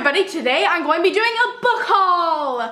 everybody, today I'm going to be doing a book haul!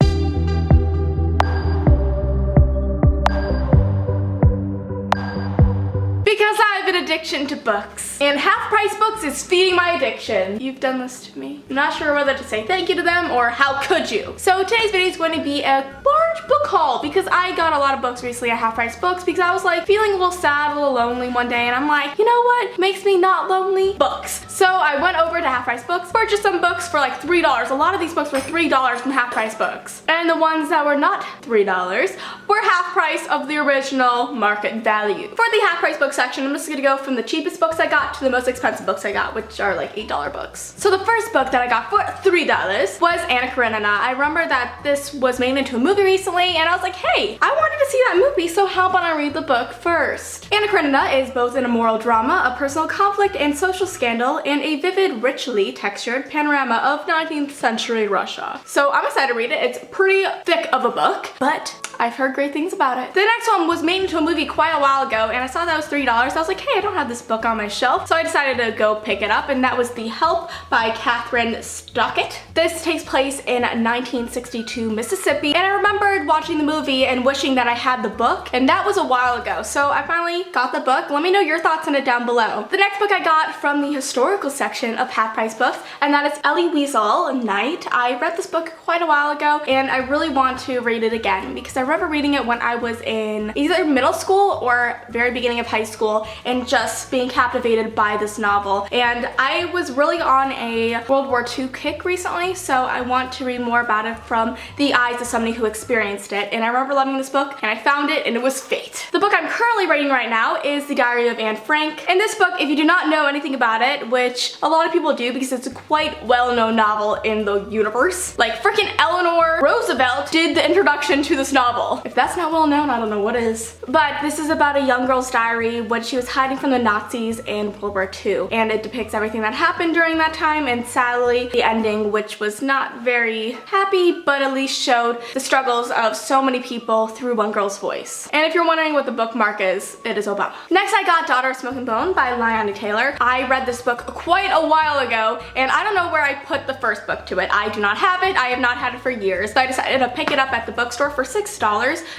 Because I have an addiction to books, and half-price books is feeding my addiction. You've done this to me. I'm not sure whether to say thank you to them or how could you. So today's video is going to be a large book haul because I got a lot of books recently at half-price books because I was like feeling a little sad, a little lonely one day, and I'm like, you know what makes me not lonely? Books. So I went over to half-price books, purchased some books for like $3. A lot of these books were $3 from half-price books. And the ones that were not $3 were half price of the original market value. For the half-price book section, I'm just gonna go from the cheapest books I got to the most expensive books I got, which are like $8 books. So the first book that I got for $3 was Karenina. I remember that this was made into a movie recently, and I was like, hey, I wanted to see that movie, so how about I read the book first? Karenina is both an immoral drama, a personal conflict and social scandal, and a vivid, richly textured panorama of 19th century Russia. So I'm excited to read it. It's pretty thick of a book, but I've heard great things about it. The next one was made into a movie quite a while ago, and I saw that was $3. I was like, hey, I don't have this book on my shelf, so I decided to go pick it up, and that was The Help by Catherine Stockett. This takes place in 1962 Mississippi, and I remembered watching the movie and wishing that I had the book, and that was a while ago, so I finally got the book. Let me know your thoughts on it down below. The next book I got from the historical section of Half Price Books, and that is Elie Wiesel, Knight. I read this book quite a while ago, and I really want to read it again because I remember reading it when I was in either middle school or very beginning of high school and just being captivated by this novel. And I was really on a World War II kick recently, so I want to read more about it from the eyes of somebody who experienced it. And I remember loving this book, and I found it, and it was fate. The book I'm currently reading right now is The Diary of Anne Frank. And this book, if you do not know anything about it, which a lot of people do because it's a quite well-known novel in the universe, like frickin' Eleanor Roosevelt did the introduction to this novel. If that's not well known, I don't know what is. But this is about a young girl's diary when she was hiding from the Nazis in World War II. And it depicts everything that happened during that time, and sadly, the ending, which was not very happy, but at least showed the struggles of so many people through one girl's voice. And if you're wondering what the bookmark is, it is Obama. Next, I got Daughter of Smoke and Bone by Leonie Taylor. I read this book quite a while ago, and I don't know where I put the first book to it. I do not have it. I have not had it for years. So I decided to pick it up at the bookstore for $6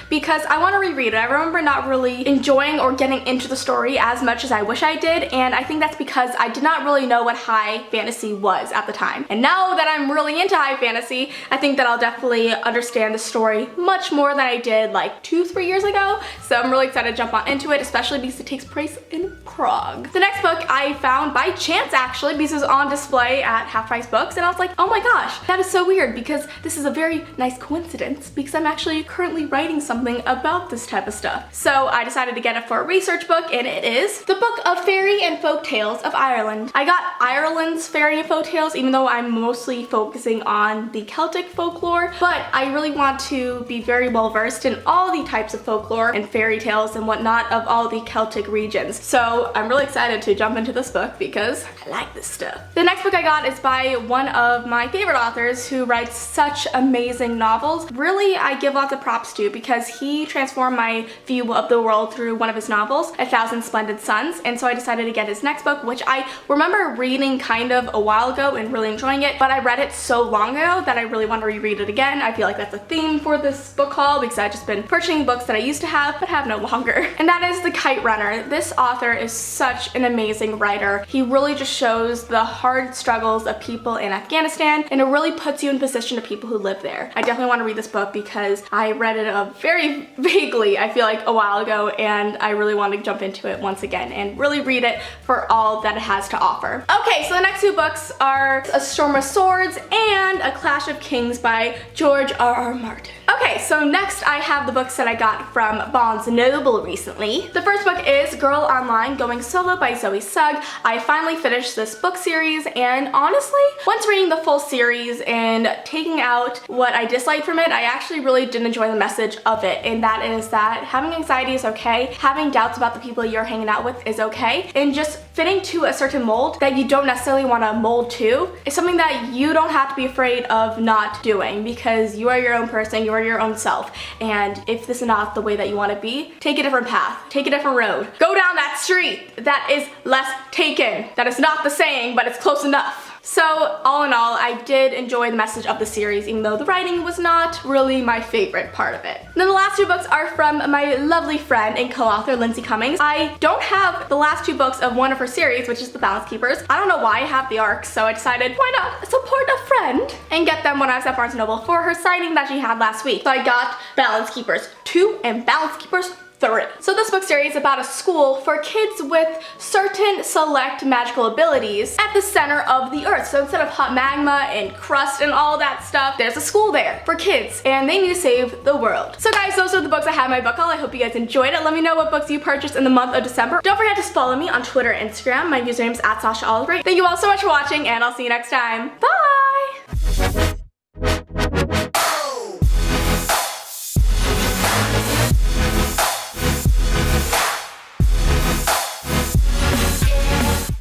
because I want to reread it. I remember not really enjoying or getting into the story as much as I wish I did, and I think that's because I did not really know what high fantasy was at the time. And now that I'm really into high fantasy, I think that I'll definitely understand the story much more than I did like 2-3 years ago. So I'm really excited to jump on into it, especially because it takes place in Prague. The next book I found by chance actually because it was on display at Half Price Books, and I was like, oh my gosh, that is so weird because this is a very nice coincidence because I'm actually currently writing something about this type of stuff. So I decided to get it for a research book, and it is The Book of Fairy and Folk Tales of Ireland. I got Ireland's fairy and folk tales even though I'm mostly focusing on the Celtic folklore, but I really want to be very well versed in all the types of folklore and fairy tales and whatnot of all the Celtic regions. So I'm really excited to jump into this book because I like this stuff. The next book I got is by one of my favorite authors who writes such amazing novels. Really, I give lots of props to because he transformed my view of the world through one of his novels, A Thousand Splendid Suns, and so I decided to get his next book, which I remember reading kind of a while ago and really enjoying it, but I read it so long ago that I really want to reread it again. I feel like that's a theme for this book haul because I've just been purchasing books that I used to have but have no longer. And that is The Kite Runner. This author is such an amazing writer. He really just shows the hard struggles of people in Afghanistan, and it really puts you in position of people who live there. I definitely want to read this book because I read it very vaguely, I feel like, a while ago, and I really want to jump into it once again and really read it for all that it has to offer. Okay, so the next two books are A Storm of Swords and A Clash of Kings by George R.R. Martin. Okay, so next I have the books that I got from Barnes & Noble recently. The first book is Girl Online Going Solo by Zoe Sugg. I finally finished this book series, and honestly, once reading the full series and taking out what I disliked from it, I actually really did enjoy the message of it, and that is that having anxiety is okay, having doubts about the people you're hanging out with is okay, and just fitting to a certain mold that you don't necessarily want to mold to is something that you don't have to be afraid of not doing because you are your own person, you are your own self, and if this is not the way that you want to be, take a different path, take a different road, go down that street that is less taken. That is not the saying, but it's close enough. So all in all, I did enjoy the message of the series, even though the writing was not really my favorite part of it. Then the last two books are from my lovely friend and co-author, Lindsay Cummings. I don't have the last two books of one of her series, which is The Balance Keepers. I don't know why I have the arcs, so I decided, why not support a friend and get them when I was at Barnes & Noble for her signing that she had last week. So I got Balance Keepers 2 and Balance Keepers 3. So this book series is about a school for kids with certain select magical abilities at the center of the earth. So instead of hot magma and crust and all that stuff, there's a school there for kids and they need to save the world. So guys, those are the books I have in my book haul. I hope you guys enjoyed it. Let me know what books you purchased in the month of December. Don't forget to follow me on Twitter and Instagram. My username is @SashaAlsberg. Thank you all so much for watching and I'll see you next time. Bye!